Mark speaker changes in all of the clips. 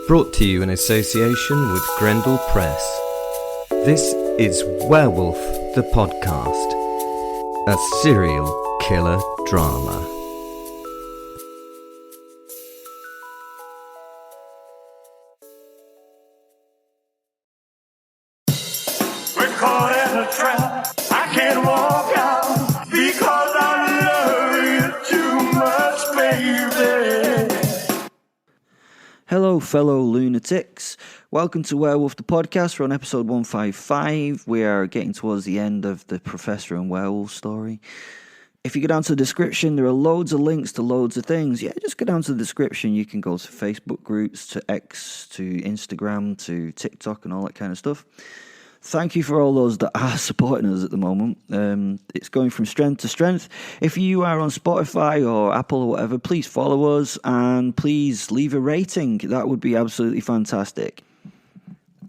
Speaker 1: Brought to you in association with Grendel Press. This is Werewolf the Podcast, a serial killer drama.
Speaker 2: We're caught in a trap. I can't walk out because I love you too much, baby.
Speaker 3: Hello, fellow lunatics. Welcome to Werewolf the Podcast. We're on episode 155. We are getting towards the end of the Professor and Werewolf story. If you go down to the description, there are loads of links to loads of things. Yeah, just go down to the description. You can go to Facebook groups, to X, to Instagram, to TikTok, and all that kind of stuff. Thank you for all those that are supporting us at the moment. It's going from strength to strength. If you are on Spotify or Apple or whatever, please follow us and please leave a rating. That would be absolutely fantastic.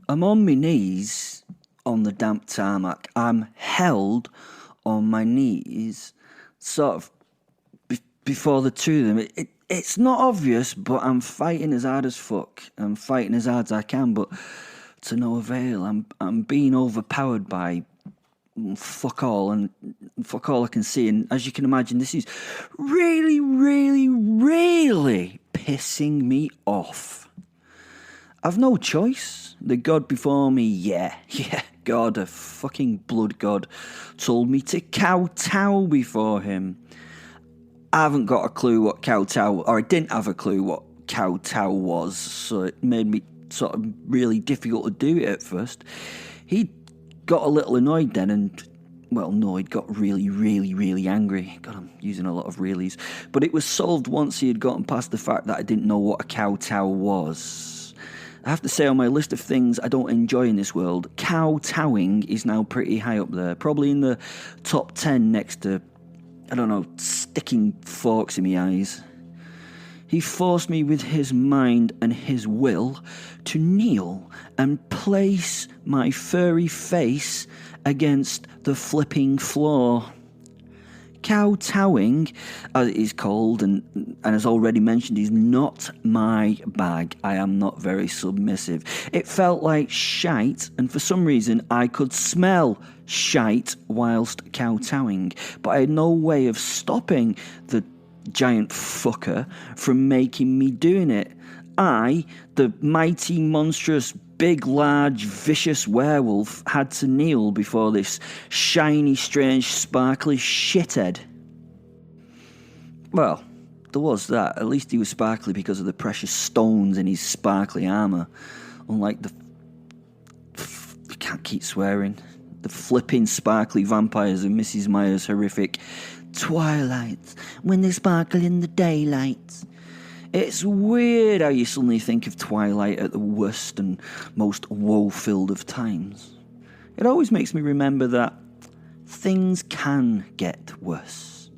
Speaker 3: I'm on my knees on the damp tarmac. I'm held on my knees, sort of before the two of them. It's not obvious, but I'm fighting as hard as fuck. I'm fighting as hard as I can, but to no avail. I'm being overpowered by fuck all, and fuck all I can see. And as you can imagine, this is really, really, really pissing me off. I've no choice. The god before me, yeah, God, a fucking blood god, told me to kowtow before him. I haven't got a clue what kowtow, or I didn't have a clue what kowtow was, so it made me sort of really difficult to do it at first. He got a little annoyed then, and he got really, really, really angry. God, I'm using a lot of reallys. But it was solved once he had gotten past the fact that I didn't know what a kowtow was. I have to say, on my list of things I don't enjoy in this world, kowtowing is now pretty high up there. Probably in the top 10 next to, sticking forks in my eyes. He forced me with his mind and his will to kneel and place my furry face against the flipping floor. Kowtowing, as it is called, and as already mentioned, is not my bag. I am not very submissive. It felt like shite, and for some reason I could smell shite whilst kowtowing, but I had no way of stopping the giant fucker from making me doing it. I, the mighty, monstrous, big, large, vicious werewolf, had to kneel before this shiny, strange, sparkly shithead. Well, there was that. At least he was sparkly because of the precious stones in his sparkly armour. Unlike I can't keep swearing. The flipping sparkly vampires of Mrs. Myers' horrific Twilight, when they sparkle in the daylight. It's weird how you suddenly think of Twilight at the worst and most woe-filled of times. It always makes me remember that things can get worse.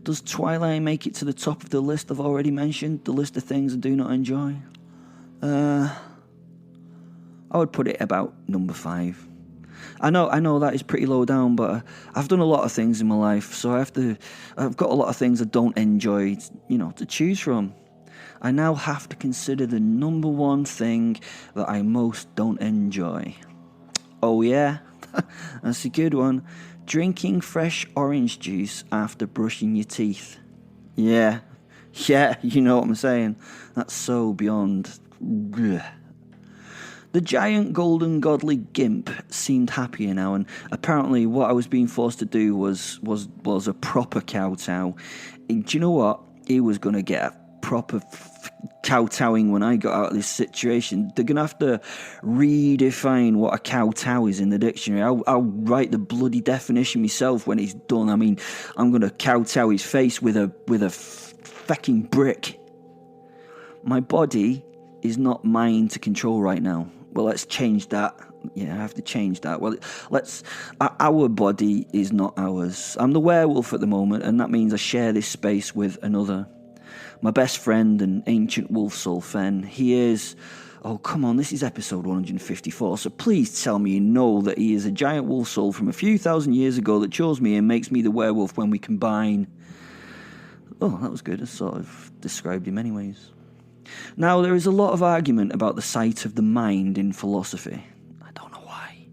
Speaker 3: Does Twilight make it to the top of the list I've already mentioned? The list of things I do not enjoy? I would put it about number 5. I know that is pretty low down, but I've done a lot of things in my life, so I've got a lot of things I don't enjoy, to choose from. I now have to consider the number one thing that I most don't enjoy. Oh yeah, that's a good one. Drinking fresh orange juice after brushing your teeth. Yeah, you know what I'm saying. That's so beyond. Bleh. The giant golden godly gimp seemed happier now, and apparently what I was being forced to do was a proper kowtow. And do you know what? He was going to get a proper kowtowing when I got out of this situation. They're going to have to redefine what a kowtow is in the dictionary. I'll write the bloody definition myself when he's done. I mean, I'm going to kowtow his face with a fucking brick. My body is not mine to control right now. Well, let's change that. Yeah, I have to change that. Well, our body is not ours. I'm the werewolf at the moment, and that means I share this space with another. My best friend and ancient wolf soul, Fen. He is... Oh, come on, this is episode 154, so please tell me you know that he is a giant wolf soul from a few thousand years ago that chose me and makes me the werewolf when we combine. Oh, that was good. I sort of described him anyways. Now, there is a lot of argument about the site of the mind in philosophy. I don't know why.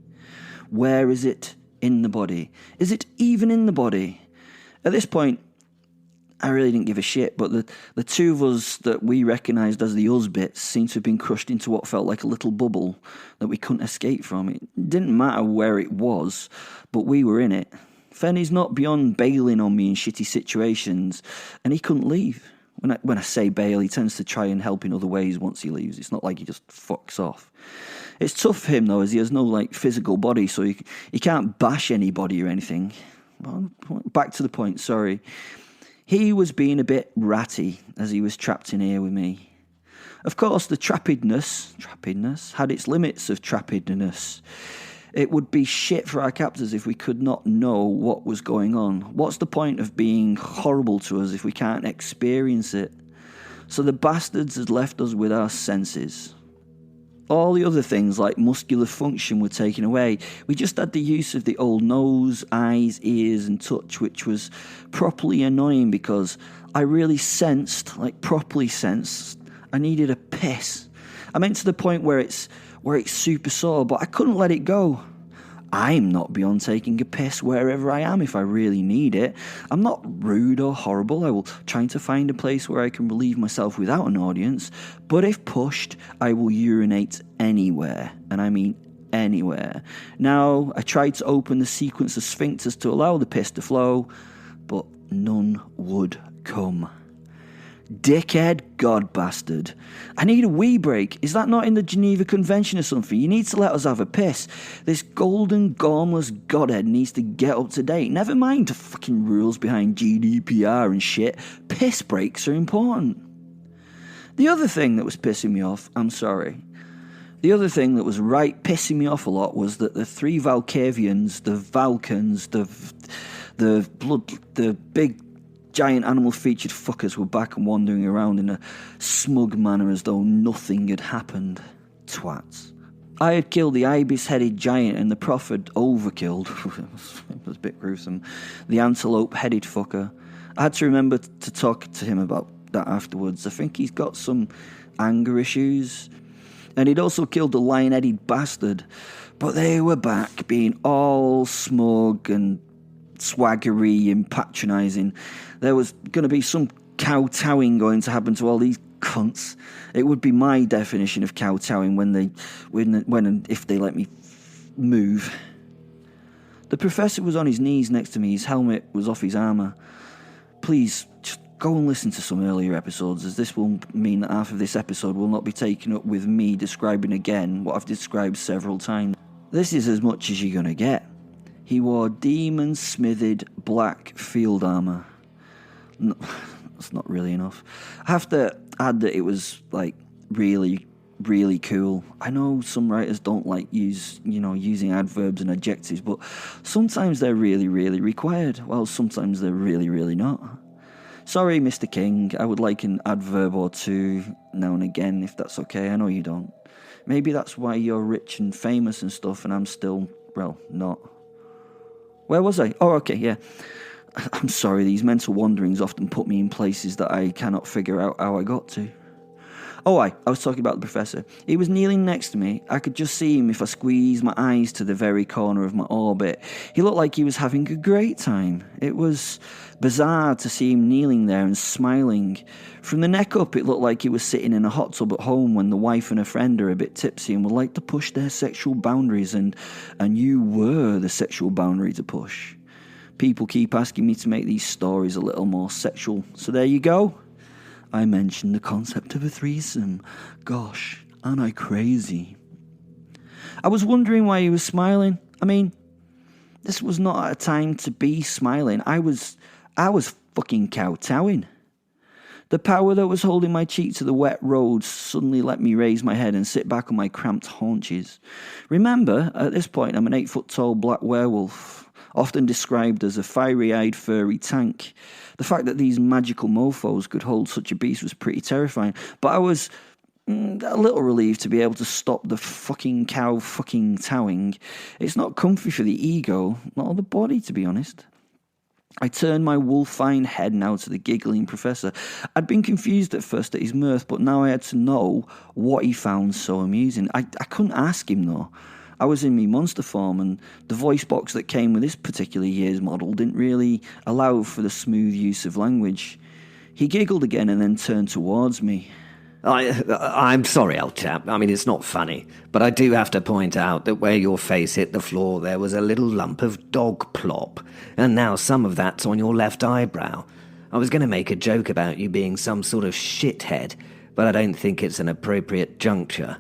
Speaker 3: Where is it in the body? Is it even in the body? At this point, I really didn't give a shit, but the two of us that we recognised as the us bits seemed to have been crushed into what felt like a little bubble that we couldn't escape from. It didn't matter where it was, but we were in it. Fenny's not beyond bailing on me in shitty situations, and he couldn't leave. When I say bail, he tends to try and help in other ways once he leaves. It's not like he just fucks off. It's tough for him, though, as he has no, physical body, so he can't bash anybody or anything. Well, back to the point, sorry. He was being a bit ratty as he was trapped in here with me. Of course, the trappedness had its limits of trappedness. It would be shit for our captors if we could not know what was going on. What's the point of being horrible to us if we can't experience it? So the bastards had left us with our senses. All the other things like muscular function were taken away. We just had the use of the old nose, eyes, ears and touch, which was properly annoying because I really properly sensed, I needed a piss. I meant to the point where it's super sore, but I couldn't let it go. I'm not beyond taking a piss wherever I am if I really need it. I'm not rude or horrible. I will try to find a place where I can relieve myself without an audience. But if pushed, I will urinate anywhere. And I mean anywhere. Now, I tried to open the sequence of sphincters to allow the piss to flow, but none would come. Dickhead god bastard. I need a wee break. Is that not in the Geneva Convention or something? You need to let us have a piss. This golden, gormless godhead needs to get up to date. Never mind the fucking rules behind GDPR and shit. Piss breaks are important. The other thing that was pissing me off, the other thing that was pissing me off a lot was that the three Valkavians, the Valkans, the big giant animal-featured fuckers were back and wandering around in a smug manner as though nothing had happened. Twats. I had killed the ibis-headed giant and the prof had overkilled. It was a bit gruesome. The antelope-headed fucker. I had to remember to talk to him about that afterwards. I think he's got some anger issues. And he'd also killed the lion-headed bastard. But they were back, being all smug and swaggery and patronising. There was going to be some kowtowing going to happen to all these cunts. It would be my definition of kowtowing when and if they let me move. The professor was on his knees next to me. His helmet was off his armour. Please, just go and listen to some earlier episodes, as this will mean that half of this episode will not be taken up with me describing again what I've described several times. This is as much as you're going to get. He wore demon-smithed black field armour. No, that's not really enough. I have to add that it was, really, really cool. I know some writers don't like using adverbs and adjectives, but sometimes they're really, really required, while sometimes they're really, really not. Sorry, Mr. King, I would like an adverb or two now and again, if that's okay. I know you don't. Maybe that's why you're rich and famous and stuff, and I'm still, not. Where was I? Oh, okay, yeah. I'm sorry, these mental wanderings often put me in places that I cannot figure out how I got to. Oh, I was talking about the professor. He was kneeling next to me. I could just see him if I squeezed my eyes to the very corner of my orbit. He looked like he was having a great time. It was bizarre to see him kneeling there and smiling. From the neck up, it looked like he was sitting in a hot tub at home when the wife and her friend are a bit tipsy and would like to push their sexual boundaries, and you were the sexual boundary to push. People keep asking me to make these stories a little more sexual, so there you go. I mentioned the concept of a threesome. Gosh, aren't I crazy? I was wondering why he was smiling. I mean, this was not a time to be smiling. I was fucking kowtowing. The power that was holding my cheek to the wet road suddenly let me raise my head and sit back on my cramped haunches. Remember, at this point, I'm an 8-foot-tall black werewolf, often described as a fiery-eyed furry tank. The fact that these magical mofos could hold such a beast was pretty terrifying, but I was a little relieved to be able to stop the fucking cow fucking towing. It's not comfy for the ego, not the body, to be honest. I turned my wolfine head now to the giggling professor. I'd been confused at first at his mirth, but now I had to know what he found so amusing. I couldn't ask him, though. I was in me monster form, and the voice box that came with this particular year's model didn't really allow for the smooth use of language. He giggled again and then turned towards me.
Speaker 4: I'm sorry, old chap. I mean, it's not funny, but I do have to point out that where your face hit the floor, there was a little lump of dog plop, and now some of that's on your left eyebrow. I was going to make a joke about you being some sort of shithead, but I don't think it's an appropriate juncture.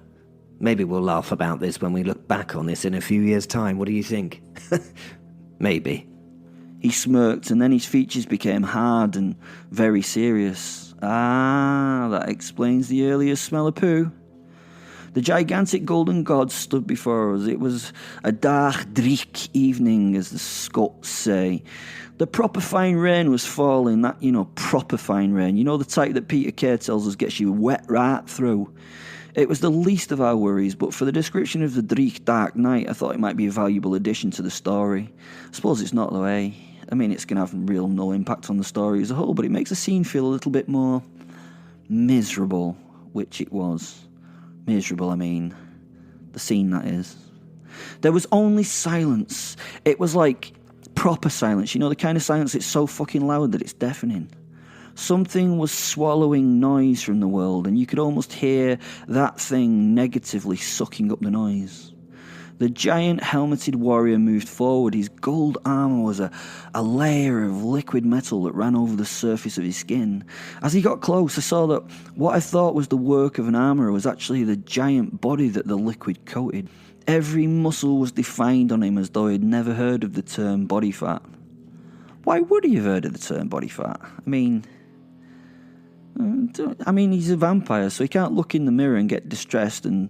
Speaker 4: Maybe we'll laugh about this when we look back on this in a few years' time. What do you think? Maybe.
Speaker 3: He smirked, and then his features became hard and very serious. Ah, that explains the earlier smell of poo. The gigantic golden god stood before us. It was a dark, dreek evening, as the Scots say. The proper fine rain was falling, that, proper fine rain. The type that Peter Kay tells us gets you wet right through. It was the least of our worries, but for the description of the dreek dark night, I thought it might be a valuable addition to the story. I suppose it's not, though, eh? I mean, it's going to have no impact on the story as a whole, but it makes the scene feel a little bit more miserable, which it was. Miserable, I mean. The scene, that is. There was only silence. It was like proper silence. The kind of silence that's so fucking loud that it's deafening. Something was swallowing noise from the world, and you could almost hear that thing negatively sucking up the noise. The giant helmeted warrior moved forward. His gold armour was a layer of liquid metal that ran over the surface of his skin. As he got close, I saw that what I thought was the work of an armourer was actually the giant body that the liquid coated. Every muscle was defined on him as though he'd never heard of the term body fat. Why would he have heard of the term body fat? I mean, he's a vampire, so he can't look in the mirror and get distressed and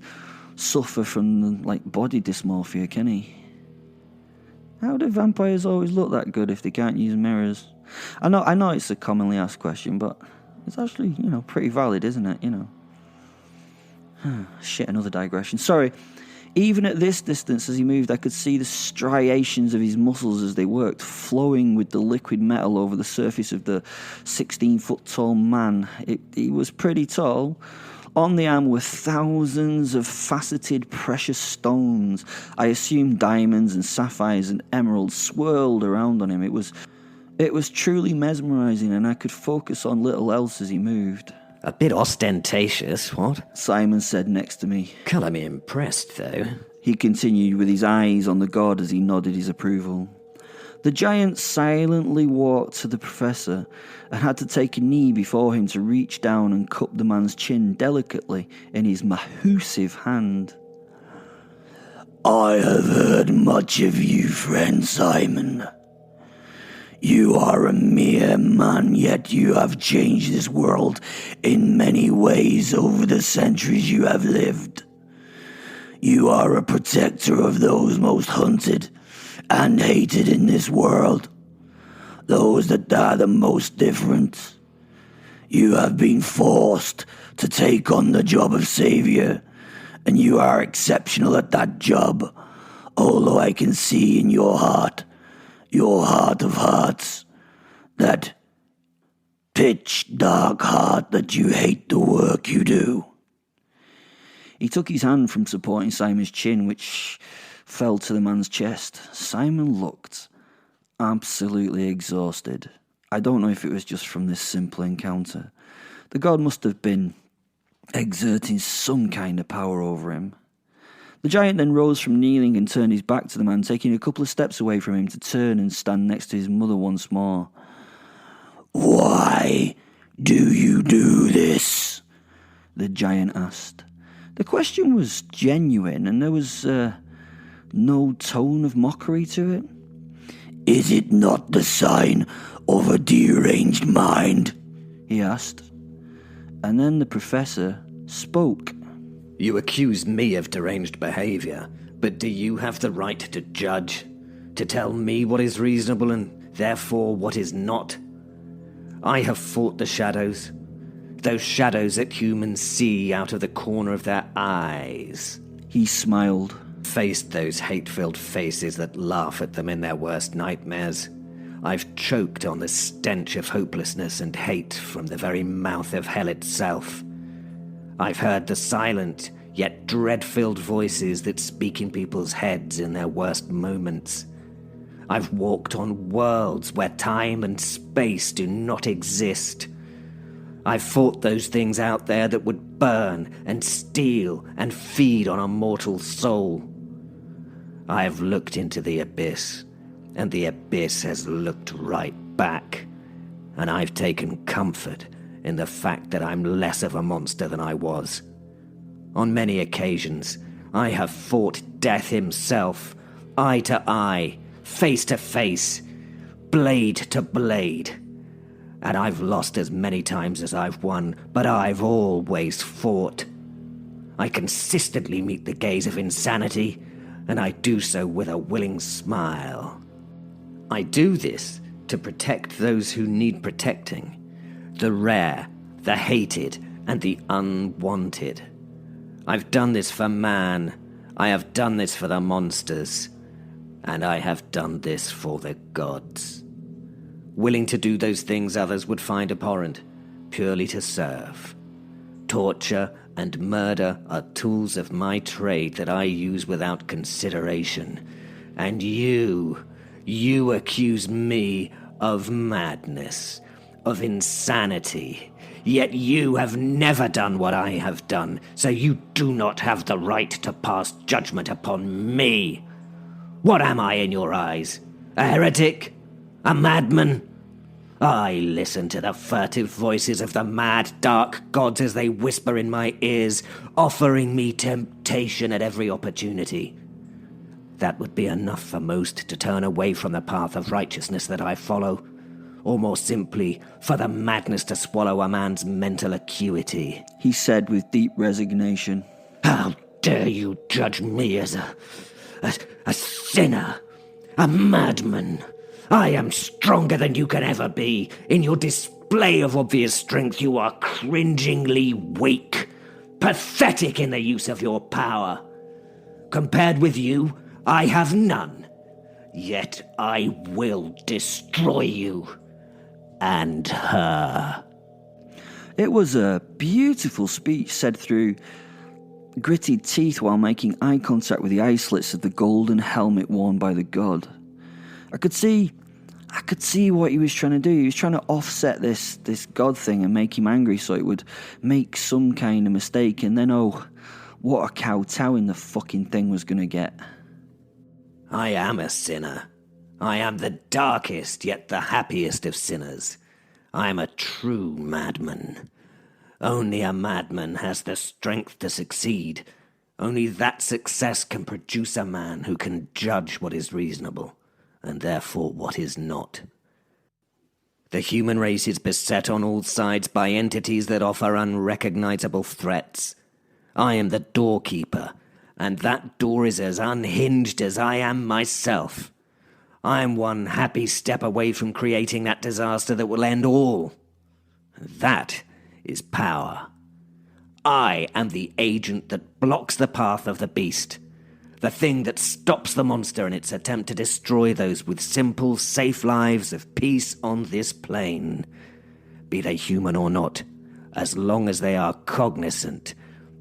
Speaker 3: suffer from body dysmorphia, can he? How do vampires always look that good if they can't use mirrors? I know it's a commonly asked question, but it's actually, pretty valid, isn't it? Shit, another digression. Sorry. Even at this distance, as he moved, I could see the striations of his muscles as they worked, flowing with the liquid metal over the surface of the 16-foot-tall man. He was pretty tall. On the arm were thousands of faceted precious stones. I assume diamonds and sapphires and emeralds swirled around on him. It was truly mesmerising, and I could focus on little else as he moved.
Speaker 4: A bit ostentatious, what?
Speaker 3: Simon said next to me.
Speaker 4: Colour me impressed, though.
Speaker 3: He continued with his eyes on the god as he nodded his approval. The giant silently walked to the professor and had to take a knee before him to reach down and cup the man's chin delicately in his massive hand.
Speaker 2: I have heard much of you, friend Simon. You are a mere man, yet you have changed this world in many ways over the centuries you have lived. You are a protector of those most hunted and hated in this world, those that are the most different. You have been forced to take on the job of savior, and you are exceptional at that job, although I can see in your heart of hearts, that pitch dark heart that you hate the work you do.
Speaker 3: He took his hand from supporting Simon's chin, which fell to the man's chest. Simon looked absolutely exhausted. I don't know if it was just from this simple encounter. The god must have been exerting some kind of power over him. The giant then rose from kneeling and turned his back to the man, taking a couple of steps away from him to turn and stand next to his mother once more.
Speaker 2: Why do you do this?
Speaker 3: The giant asked. The question was genuine, and there was no tone of mockery to it.
Speaker 2: Is it not the sign of a deranged mind?
Speaker 3: He asked. And then the professor spoke.
Speaker 4: You accuse me of deranged behaviour, but do you have the right to judge? To tell me what is reasonable and therefore what is not? I have fought the shadows. Those shadows that humans see out of the corner of their eyes.
Speaker 3: He smiled.
Speaker 4: Faced those hate-filled faces that laugh at them in their worst nightmares. I've choked on the stench of hopelessness and hate from the very mouth of hell itself. I've heard the silent, yet dread-filled voices that speak in people's heads in their worst moments. I've walked on worlds where time and space do not exist. I've fought those things out there that would burn and steal and feed on a mortal soul. I have looked into the abyss, and the abyss has looked right back, and I've taken comfort in the fact that I'm less of a monster than I was. On many occasions, I have fought death himself, eye to eye, face to face, blade to blade. And I've lost as many times as I've won, but I've always fought. I consistently meet the gaze of insanity, and I do so with a willing smile. I do this to protect those who need protecting, the rare, the hated, and the unwanted. I've done this for man, I have done this for the monsters, and I have done this for the gods. Willing to do those things others would find abhorrent, purely to serve. Torture and murder are tools of my trade that I use without consideration. And you accuse me of madness, of insanity. Yet you have never done what I have done, so you do not have the right to pass judgment upon me. What am I in your eyes? A heretic? A madman? I listen to the furtive voices of the mad, dark gods as they whisper in my ears, offering me temptation at every opportunity. That would be enough for most to turn away from the path of righteousness that I follow, or more simply, for the madness to swallow a man's mental acuity.
Speaker 3: He said with deep resignation.
Speaker 4: How dare you judge me as a sinner, a madman? I am stronger than you can ever be. In your display of obvious strength, you are cringingly weak, pathetic in the use of your power. Compared with you, I have none. Yet I will destroy you and her.
Speaker 3: It was a beautiful speech said through gritted teeth while making eye contact with the eye slits of the golden helmet worn by the god. I could see what he was trying to do. He was trying to offset this god thing and make him angry so it would make some kind of mistake, and then, oh, what a kowtowing the fucking thing was going to get.
Speaker 4: I am a sinner. I am the darkest yet the happiest of sinners. I am a true madman. Only a madman has the strength to succeed. Only that success can produce a man who can judge what is reasonable, and therefore what is not. The human race is beset on all sides by entities that offer unrecognizable threats. I am the doorkeeper, and that door is as unhinged as I am myself. I am one happy step away from creating that disaster that will end all. That is power. I am the agent that blocks the path of the beast, the thing that stops the monster in its attempt to destroy those with simple, safe lives of peace on this plane. Be they human or not, as long as they are cognizant,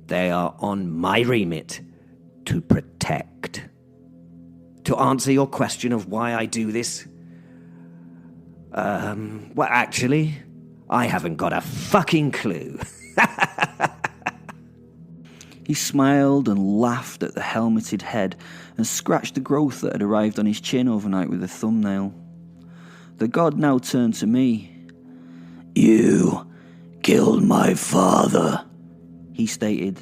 Speaker 4: they are on my remit to protect. To answer your question of why I do this, well, actually, I haven't got a fucking clue.
Speaker 3: He smiled and laughed at the helmeted head and scratched the growth that had arrived on his chin overnight with a thumbnail. The god now turned to me.
Speaker 2: You killed my father,
Speaker 3: he stated.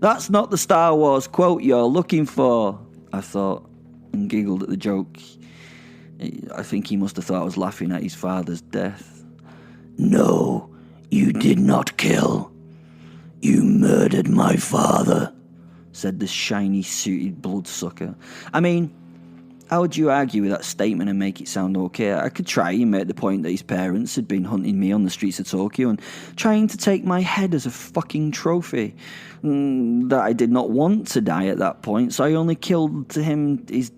Speaker 3: That's not the Star Wars quote you're looking for, I thought, and giggled at the joke. I think he must have thought I was laughing at his father's death.
Speaker 2: No, you did not kill. You murdered my father,
Speaker 3: said the shiny suited bloodsucker. I mean, how would you argue with that statement and make it sound okay? I could try and make the point that his parents had been hunting me on the streets of Tokyo and trying to take my head as a fucking trophy. That I did not want to die at that point, so I only killed him, his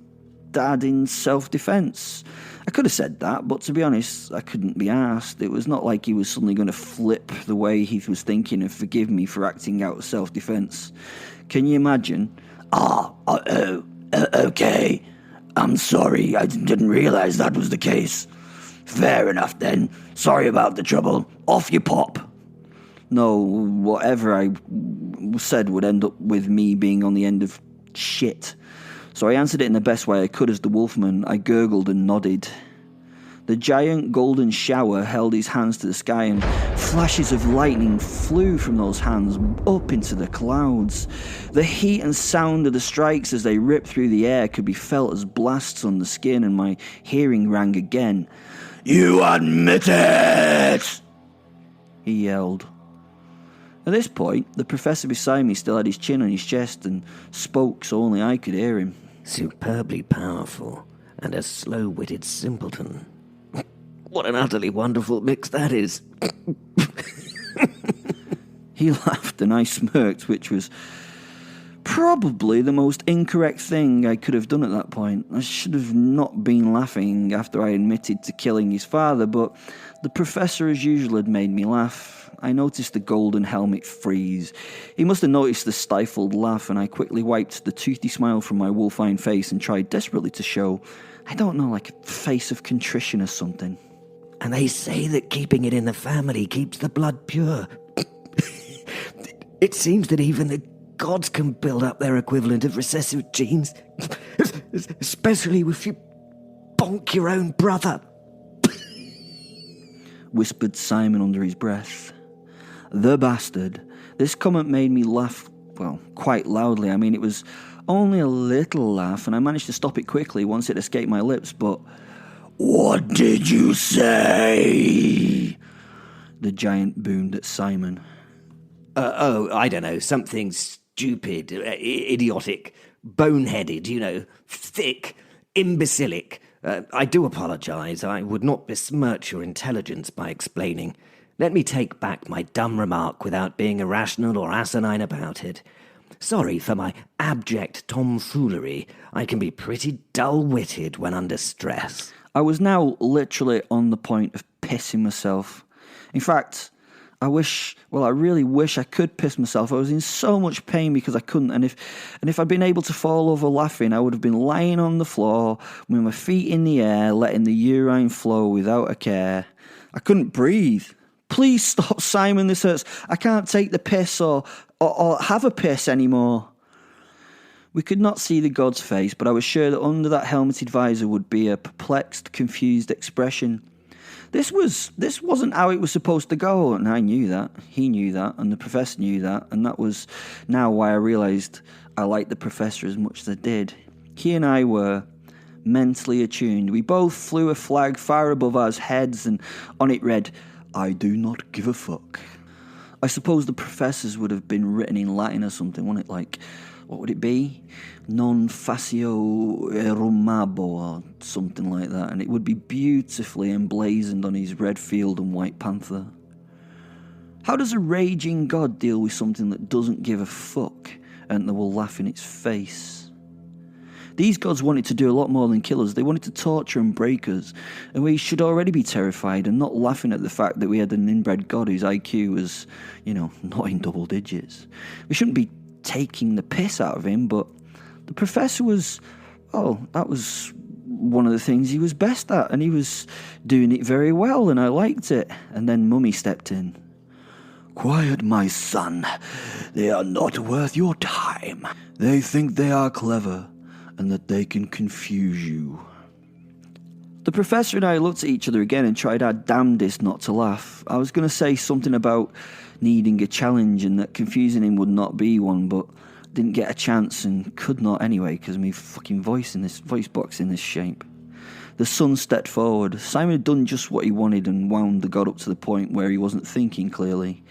Speaker 3: dad, in self-defense. I could have said that, but to be honest, I couldn't be asked. It was not like he was suddenly going to flip the way he was thinking and forgive me for acting out of self-defence. Can you imagine?
Speaker 2: Okay. I'm sorry, I didn't realise that was the case. Fair enough then. Sorry about the trouble. Off you pop.
Speaker 3: No, whatever I said would end up with me being on the end of shit. So I answered it in the best way I could as the wolfman. I gurgled and nodded. The giant golden shower held his hands to the sky, and flashes of lightning flew from those hands up into the clouds. The heat and sound of the strikes as they ripped through the air could be felt as blasts on the skin, and my hearing rang again.
Speaker 2: You admit it!
Speaker 3: He yelled. At this point, the professor beside me still had his chin on his chest and spoke so only I could hear him.
Speaker 4: Superbly powerful and a slow-witted simpleton. What an utterly wonderful mix that is.
Speaker 3: He laughed and I smirked, which was probably the most incorrect thing I could have done at that point. I should have not been laughing after I admitted to killing his father, but the professor as usual had made me laugh. I noticed the golden helmet freeze. He must have noticed the stifled laugh, and I quickly wiped the toothy smile from my wolfine face and tried desperately to show, I don't know, like a face of contrition or something.
Speaker 4: And they say that keeping it in the family keeps the blood pure. It seems that even the gods can build up their equivalent of recessive genes. Especially if you bonk your own brother.
Speaker 3: Whispered Simon under his breath. The bastard. This comment made me laugh, well, quite loudly. I mean, it was only a little laugh, and I managed to stop it quickly once it escaped my lips, but...
Speaker 2: What did you say?
Speaker 3: The giant boomed at Simon.
Speaker 4: I don't know, something stupid, idiotic, boneheaded, thick, imbecilic. I do apologise. I would not besmirch your intelligence by explaining. Let me take back my dumb remark without being irrational or asinine about it. Sorry for my abject tomfoolery. I can be pretty dull-witted when under stress.
Speaker 3: I was now literally on the point of pissing myself. In fact, I really wish I could piss myself. I was in so much pain because I couldn't, and if I'd been able to fall over laughing, I would have been lying on the floor with my feet in the air, letting the urine flow without a care. I couldn't breathe. Please stop, Simon, this hurts. I can't take the piss or have a piss anymore. We could not see the god's face, but I was sure that under that helmeted visor would be a perplexed, confused expression. This wasn't how it was supposed to go, and I knew that. He knew that, and the professor knew that, and that was now why I realised I liked the professor as much as I did. He and I were mentally attuned. We both flew a flag far above our heads, and on it read, I do not give a fuck. I suppose the professors would have been written in Latin or something, wouldn't it? Like, what would it be? Non facio erumabo or something like that. And it would be beautifully emblazoned on his red field and white panther. How does a raging god deal with something that doesn't give a fuck and that will laugh in its face? These gods wanted to do a lot more than kill us. They wanted to torture and break us. And we should already be terrified and not laughing at the fact that we had an inbred god whose IQ was, not in double digits. We shouldn't be taking the piss out of him, but the professor was, that was one of the things he was best at, and he was doing it very well, and I liked it. And then Mummy stepped in.
Speaker 2: Quiet, my son. They are not worth your time. They think they are clever, and that they can confuse you.
Speaker 3: The professor and I looked at each other again and tried our damnedest not to laugh. I was going to say something about needing a challenge and that confusing him would not be one, but didn't get a chance and could not anyway because of me fucking voice box in this shape. The son stepped forward. Simon had done just what he wanted and wound the god up to the point where he wasn't thinking clearly.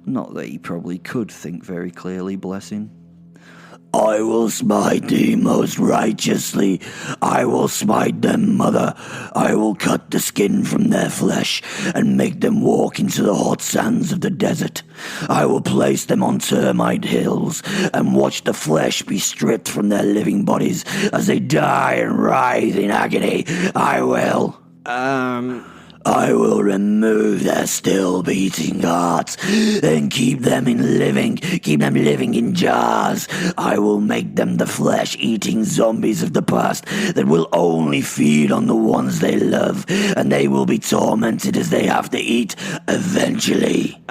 Speaker 3: Not that he probably could think very clearly, bless him.
Speaker 2: I will smite thee most righteously. I will smite them, mother. I will cut the skin from their flesh and make them walk into the hot sands of the desert. I will place them on termite hills and watch the flesh be stripped from their living bodies as they die and writhe in agony. I will remove their still beating hearts and keep them living in jars. I will make them the flesh-eating zombies of the past that will only feed on the ones they love, and they will be tormented as they have to eat eventually.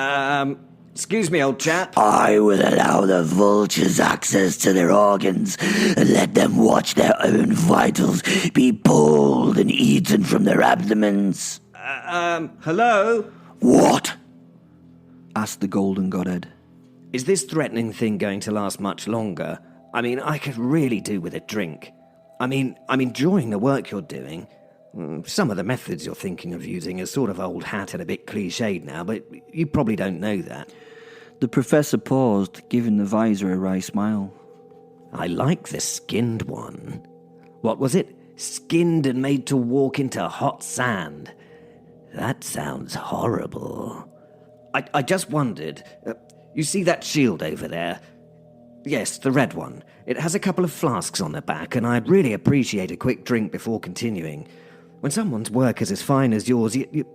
Speaker 4: Excuse me, old chap.
Speaker 2: I will allow the vultures access to their organs and let them watch their own vitals be pulled and eaten from their abdomens.
Speaker 4: Hello?
Speaker 2: What?
Speaker 3: asked the Golden Godhead.
Speaker 4: Is this threatening thing going to last much longer? I mean, I could really do with a drink. I'm enjoying the work you're doing. Some of the methods you're thinking of using are sort of old hat and a bit cliched now, but you probably don't know that.
Speaker 3: The professor paused, giving the visor a wry smile.
Speaker 4: I like the skinned one. What was it? Skinned and made to walk into hot sand. That sounds horrible. I just wondered, you see that shield over there? Yes, the red one. It has a couple of flasks on the back, and I'd really appreciate a quick drink before continuing. When someone's work is as fine as yours, you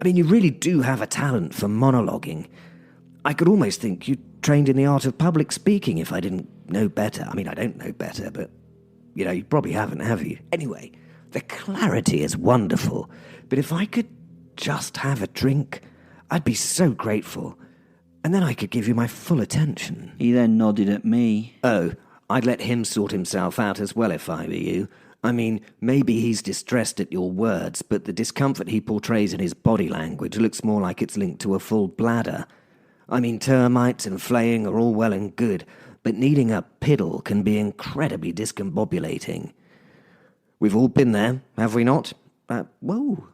Speaker 4: really do have a talent for monologuing. I could almost think you trained in the art of public speaking if I didn't know better. I don't know better, but, you probably haven't, have you? Anyway, the clarity is wonderful, but if I could just have a drink, I'd be so grateful. And then I could give you my full attention.
Speaker 3: He then nodded at me.
Speaker 4: Oh, I'd let him sort himself out as well if I were you. Maybe he's distressed at your words, but the discomfort he portrays in his body language looks more like it's linked to a full bladder. Termites and flaying are all well and good, but needing a piddle can be incredibly discombobulating. We've all been there, have we not? Whoa.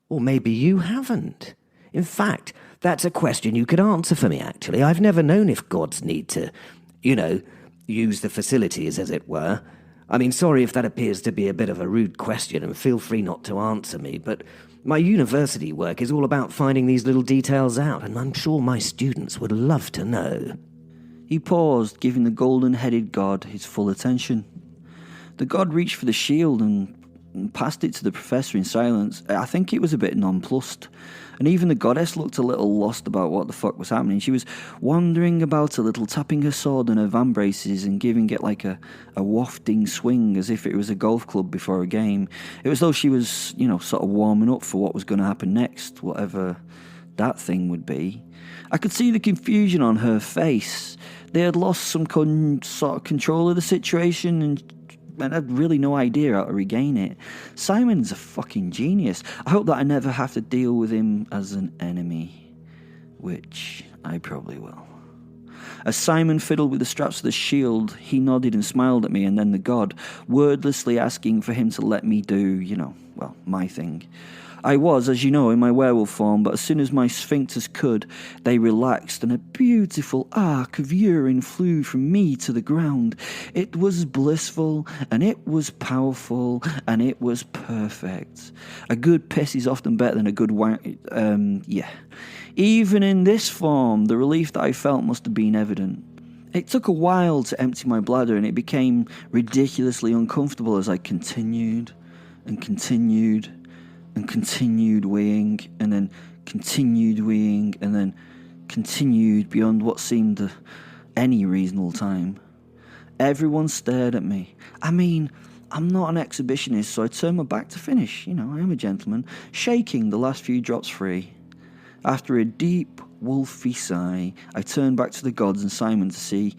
Speaker 4: Or maybe you haven't. In fact, that's a question you could answer for me, actually. I've never known if gods need to, use the facilities, as it were. Sorry if that appears to be a bit of a rude question, and feel free not to answer me, but my university work is all about finding these little details out, and I'm sure my students would love to know.
Speaker 3: He paused, giving the golden-headed god his full attention. The god reached for the shield and passed it to the professor in silence. I think it was a bit nonplussed. And even the goddess looked a little lost about what the fuck was happening. She was wandering about a little, tapping her sword and her vambraces and giving it like a wafting swing as if it was a golf club before a game. It was though she was, sort of warming up for what was going to happen next, whatever that thing would be. I could see the confusion on her face. They had lost some sort of control of the situation and I had really no idea how to regain it. Simon's a fucking genius. I hope that I never have to deal with him as an enemy, which I probably will. As Simon fiddled with the straps of the shield, he nodded and smiled at me, and then the god, wordlessly asking for him to let me do, my thing. I was, as you know, in my werewolf form, but as soon as my sphincters could, they relaxed, and a beautiful arc of urine flew from me to the ground. It was blissful, and it was powerful, and it was perfect. A good piss is often better than a good Even in this form, the relief that I felt must have been evident. It took a while to empty my bladder, and it became ridiculously uncomfortable as I continued and continued and continued weighing, and then continued weighing, and then continued beyond what seemed any reasonable time. Everyone stared at me. I'm not an exhibitionist, so I turned my back to finish. I am a gentleman, shaking the last few drops free. After a deep, wolfy sigh, I turned back to the gods and Simon to see,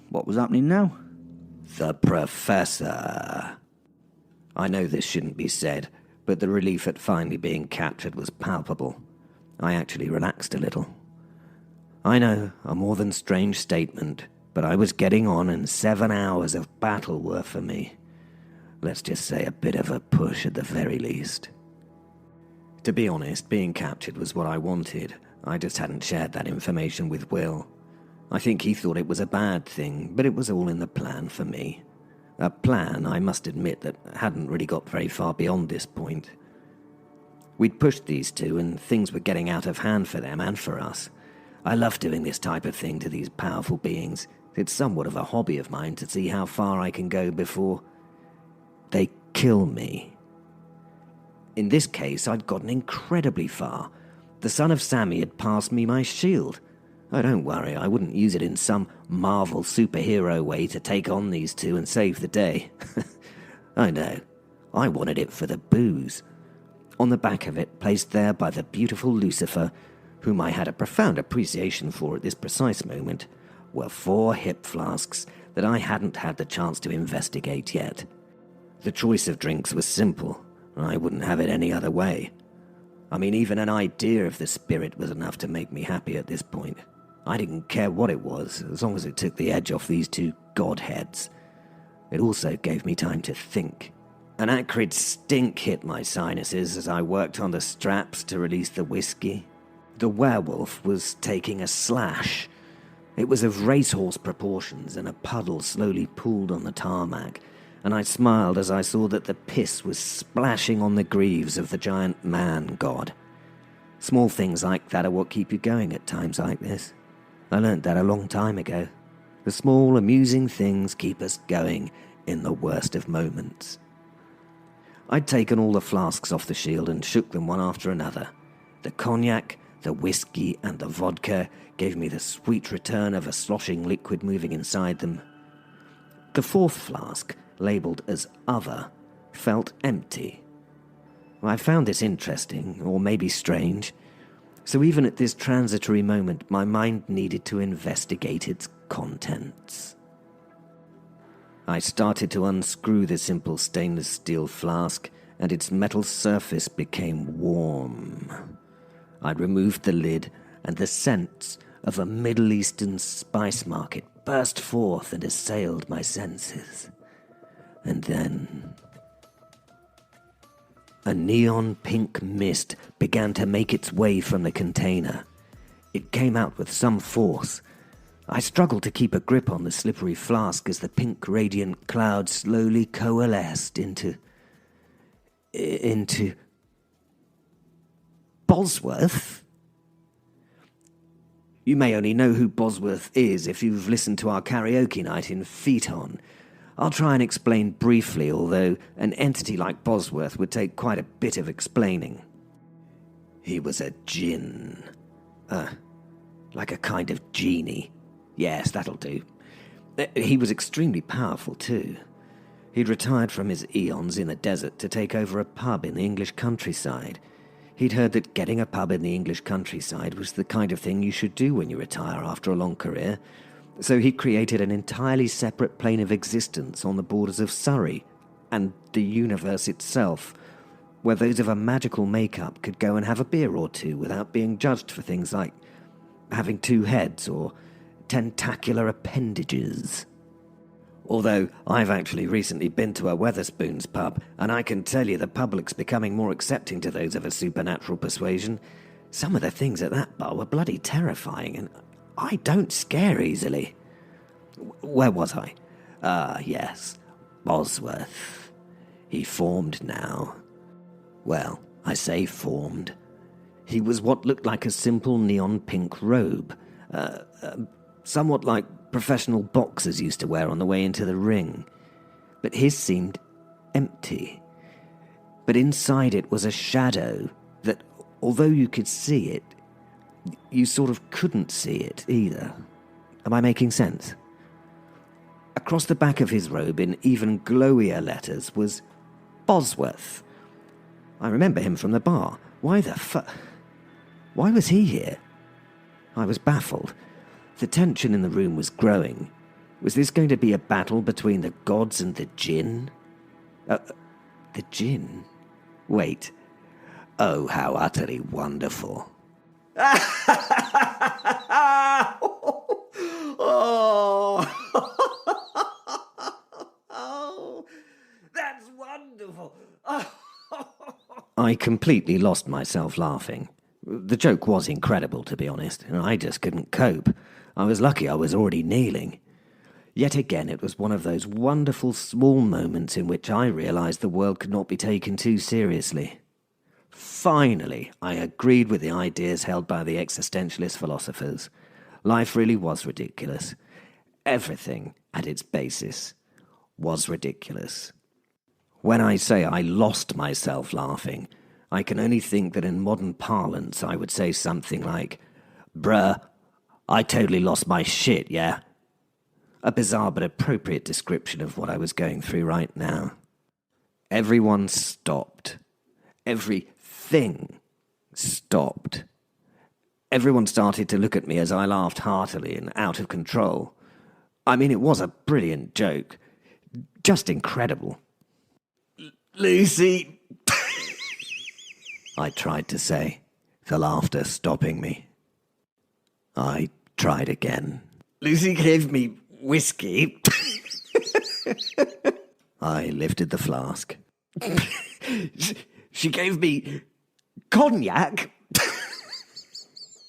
Speaker 3: what was happening now.
Speaker 4: The professor. I know this shouldn't be said, but the relief at finally being captured was palpable. I actually relaxed a little. I know, a more than strange statement, but I was getting on, and 7 hours of battle were for me. Let's just say a bit of a push at the very least. To be honest, being captured was what I wanted. I just hadn't shared that information with Will. I think he thought it was a bad thing, but it was all in the plan for me. A plan, I must admit, that hadn't really got very far beyond this point. We'd pushed these two, and things were getting out of hand for them and for us. I love doing this type of thing to these powerful beings. It's somewhat of a hobby of mine to see how far I can go before they kill me. In this case, I'd gotten incredibly far. The son of Sammy had passed me my shield. Oh, don't worry, I wouldn't use it in some Marvel superhero way to take on these two and save the day. I know. I wanted it for the booze. On the back of it, placed there by the beautiful Lucifer, whom I had a profound appreciation for at this precise moment, were 4 hip flasks that I hadn't had the chance to investigate yet. The choice of drinks was simple. I wouldn't have it any other way. I mean, even an idea of the spirit was enough to make me happy at this point. I didn't care what it was, as long as it took the edge off these 2 godheads. It also gave me time to think. An acrid stink hit my sinuses as I worked on the straps to release the whiskey. The werewolf was taking a slash. It was of racehorse proportions, and a puddle slowly pooled on the tarmac, and I smiled as I saw that the piss was splashing on the greaves of the giant man-god. Small things like that are what keep you going at times like this. I learnt that a long time ago. The small, amusing things keep us going in the worst of moments. I'd taken all the flasks off the shield and shook them one after another. The cognac, the whiskey, and the vodka gave me the sweet return of a sloshing liquid moving inside them. The 4th flask, labelled as Other, felt empty. I found this interesting, or maybe strange, so even at this transitory moment my mind needed to investigate its contents. I started to unscrew the simple stainless steel flask, and its metal surface became warm. I removed the lid, and the scents of a Middle Eastern spice market burst forth and assailed my senses. And then a neon pink mist began to make its way from the container. It came out with some force. I struggled to keep a grip on the slippery flask as the pink radiant cloud slowly coalesced into Bosworth? You may only know who Bosworth is if you've listened to our karaoke night in Phaeton. I'll try and explain briefly, although an entity like Bosworth would take quite a bit of explaining. He was a jinn. Like a kind of genie. Yes, that'll do. He was extremely powerful, too. He'd retired from his eons in the desert to take over a pub in the English countryside. He'd heard that getting a pub in the English countryside was the kind of thing you should do when you retire after a long career, so he created an entirely separate plane of existence on the borders of Surrey and the universe itself, where those of a magical makeup could go and have a beer or two without being judged for things like having 2 heads or tentacular appendages. Although I've actually recently been to a Wetherspoons pub, and I can tell you the public's becoming more accepting to those of a supernatural persuasion. Some of the things at that bar were bloody terrifying, and I don't scare easily. Where was I? Yes, Bosworth. He formed now. Well, I say formed. He was what looked like a simple neon pink robe, somewhat like professional boxers used to wear on the way into the ring. But his seemed empty. But inside it was a shadow that, although you could see it, you sort of couldn't see it either. Am I making sense? Across the back of his robe, in even glowier letters, was Bosworth. I remember him from the bar. Why was he here? I was baffled. The tension in the room was growing. Was this going to be a battle between the gods and the jinn? The jinn? Wait. Oh, how utterly wonderful. Oh, that's wonderful. I completely lost myself laughing. The joke was incredible, to be honest, and I just couldn't cope. I was lucky I was already kneeling. Yet again, it was one of those wonderful small moments in which I realised the world could not be taken too seriously. Finally, I agreed with the ideas held by the existentialist philosophers. Life really was ridiculous. Everything, at its basis, was ridiculous. When I say I lost myself laughing, I can only think that in modern parlance I would say something like, "Bruh, I totally lost my shit, yeah?" A bizarre but appropriate description of what I was going through right now. Everyone stopped. Everything stopped. Everyone started to look at me as I laughed heartily and out of control. I mean, it was a brilliant joke. Just incredible. "Lucy," I tried to say, the laughter stopping me. I tried again. "Lucy gave me whiskey." I lifted the flask. She gave me cognac."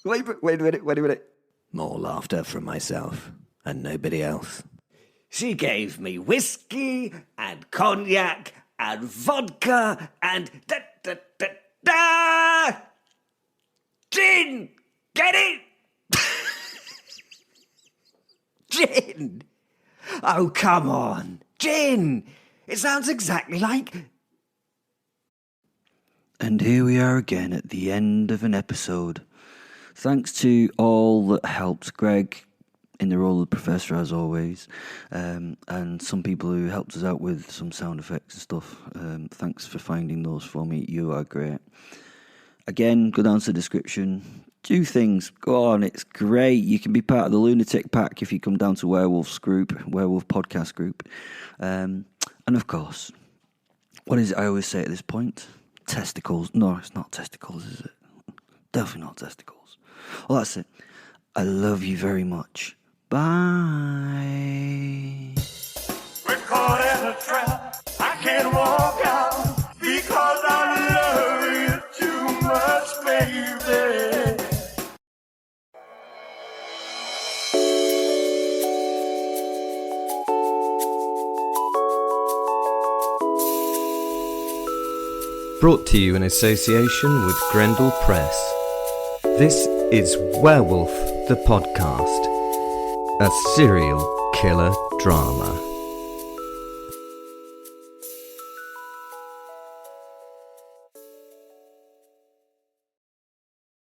Speaker 4: Wait a minute. More laughter from myself and nobody else. "She gave me whiskey and cognac and vodka and da gin. Get it? Gin. Oh, come on. Gin. It sounds exactly like..."
Speaker 3: And here we are again at the end of an episode. Thanks to all that helped. Greg, in the role of the professor as always, and some people who helped us out with some sound effects and stuff. Thanks for finding those for me. You are great. Again, go down to the description. Do things. Go on, it's great. You can be part of the Lunatic Pack if you come down to Werewolf Podcast group. And of course, what is it I always say at this point? Testicles. No, it's not testicles, is it? Definitely not testicles. Well, that's it. I love you very much. Bye.
Speaker 2: We're caught in a trap. I can't walk out because I love you too much, baby.
Speaker 1: Brought to you in association with Grendel Press. This is Werewolf the Podcast, a serial killer drama.